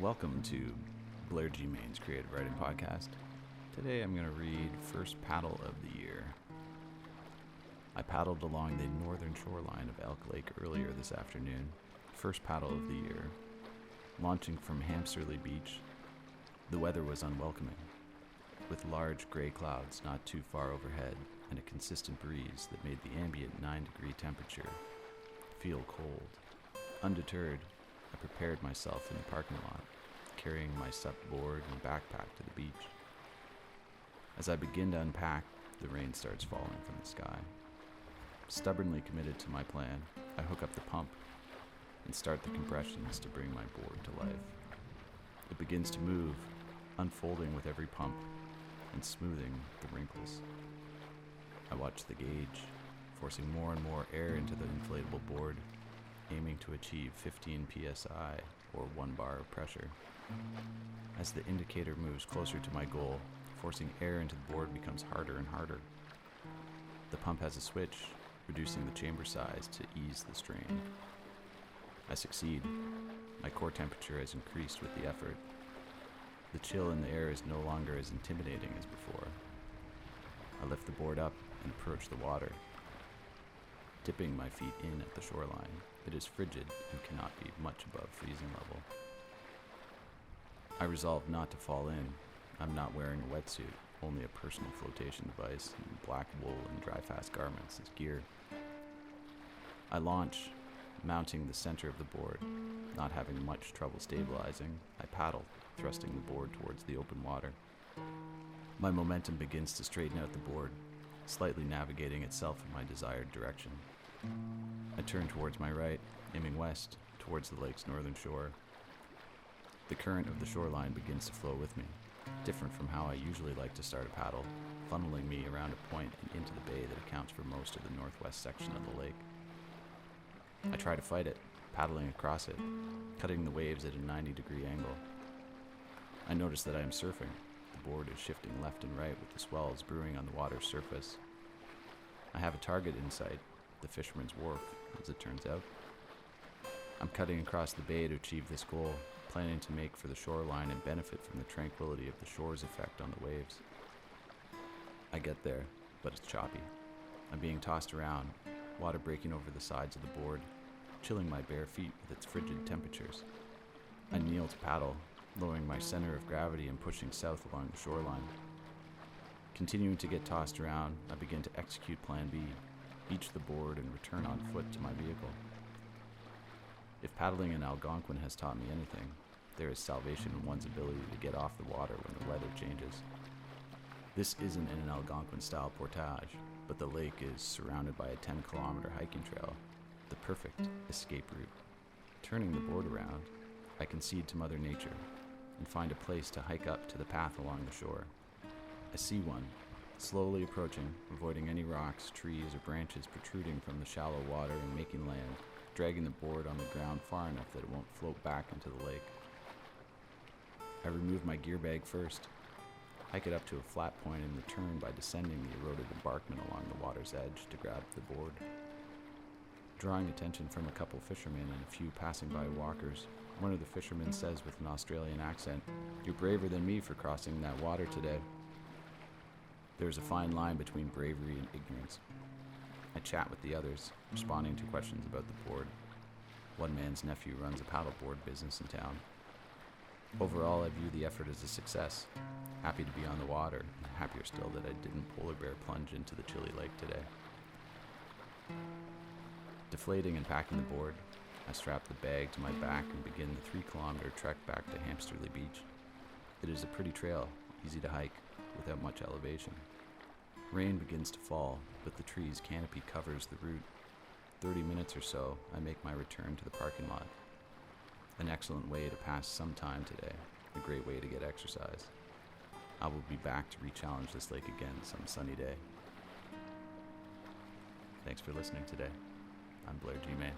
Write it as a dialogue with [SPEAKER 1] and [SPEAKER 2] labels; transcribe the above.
[SPEAKER 1] Welcome to Blair G. Main's Creative Writing Podcast. Today I'm going to read First Paddle of the Year. I paddled along the northern shoreline of Elk Lake earlier this afternoon. First paddle of the year. Launching from Hamsterly Beach, the weather was unwelcoming, with large gray clouds not too far overhead and a consistent breeze that made the ambient 9-degree temperature feel cold. Undeterred, I prepared myself in the parking lot, carrying my SUP board and backpack to the beach. As I begin to unpack, the rain starts falling from the sky. Stubbornly committed to my plan, I hook up the pump and start the compressions to bring my board to life. It begins to move, unfolding with every pump and smoothing the wrinkles. I watch the gauge, forcing more and more air into the inflatable board, aiming to achieve 15 psi, or 1 bar of pressure. As the indicator moves closer to my goal, forcing air into the board becomes harder and harder. The pump has a switch, reducing the chamber size to ease the strain. I succeed. My core temperature has increased with the effort. The chill in the air is no longer as intimidating as before. I lift the board up and approach the water, dipping my feet in at the shoreline. It is frigid and cannot be much above freezing level. I resolve not to fall in. I'm not wearing a wetsuit, only a personal flotation device and black wool and dry-fast garments as gear. I launch, mounting the center of the board. Not having much trouble stabilizing, I paddle, thrusting the board towards the open water. My momentum begins to straighten out the board, slightly navigating itself in my desired direction. I turn towards my right, aiming west, towards the lake's northern shore. The current of the shoreline begins to flow with me, different from how I usually like to start a paddle, funneling me around a point and into the bay that accounts for most of the northwest section of the lake. I try to fight it, paddling across it, cutting the waves at a 90-degree angle. I notice that I am surfing. The board is shifting left and right with the swells brewing on the water's surface. I have a target in sight, the fisherman's wharf, as it turns out. I'm cutting across the bay to achieve this goal, planning to make for the shoreline and benefit from the tranquility of the shore's effect on the waves. I get there, but it's choppy. I'm being tossed around, water breaking over the sides of the board, chilling my bare feet with its frigid temperatures. I kneel to paddle, lowering my center of gravity and pushing south along the shoreline. Continuing to get tossed around, I begin to execute Plan B, beach the board and return on foot to my vehicle. If paddling in Algonquin has taught me anything, there is salvation in one's ability to get off the water when the weather changes. This isn't an Algonquin-style portage, but the lake is surrounded by a 10-kilometer hiking trail, the perfect escape route. Turning the board around, I concede to Mother Nature and find a place to hike up to the path along the shore. I see one, slowly approaching, avoiding any rocks, trees, or branches protruding from the shallow water and making land, dragging the board on the ground far enough that it won't float back into the lake. I remove my gear bag first, hike it up to a flat point and return by descending the eroded embankment along the water's edge to grab the board. Drawing attention from a couple fishermen and a few passing by walkers, one of the fishermen says with an Australian accent, "You're braver than me for crossing that water today." There is a fine line between bravery and ignorance. I chat with the others, responding to questions about the board. One man's nephew runs a paddleboard business in town. Overall, I view the effort as a success. Happy to be on the water, and happier still that I didn't polar bear plunge into the chilly lake today. Deflating and packing the board, I strap the bag to my back and begin the 3-kilometer trek back to Hamsterly Beach. It is a pretty trail, easy to hike, without much elevation. Rain begins to fall, but the tree's canopy covers the route. 30 minutes or so, I make my return to the parking lot. An excellent way to pass some time today, a great way to get exercise. I will be back to re-challenge this lake again some sunny day. Thanks for listening today. I'm Blair G. Main.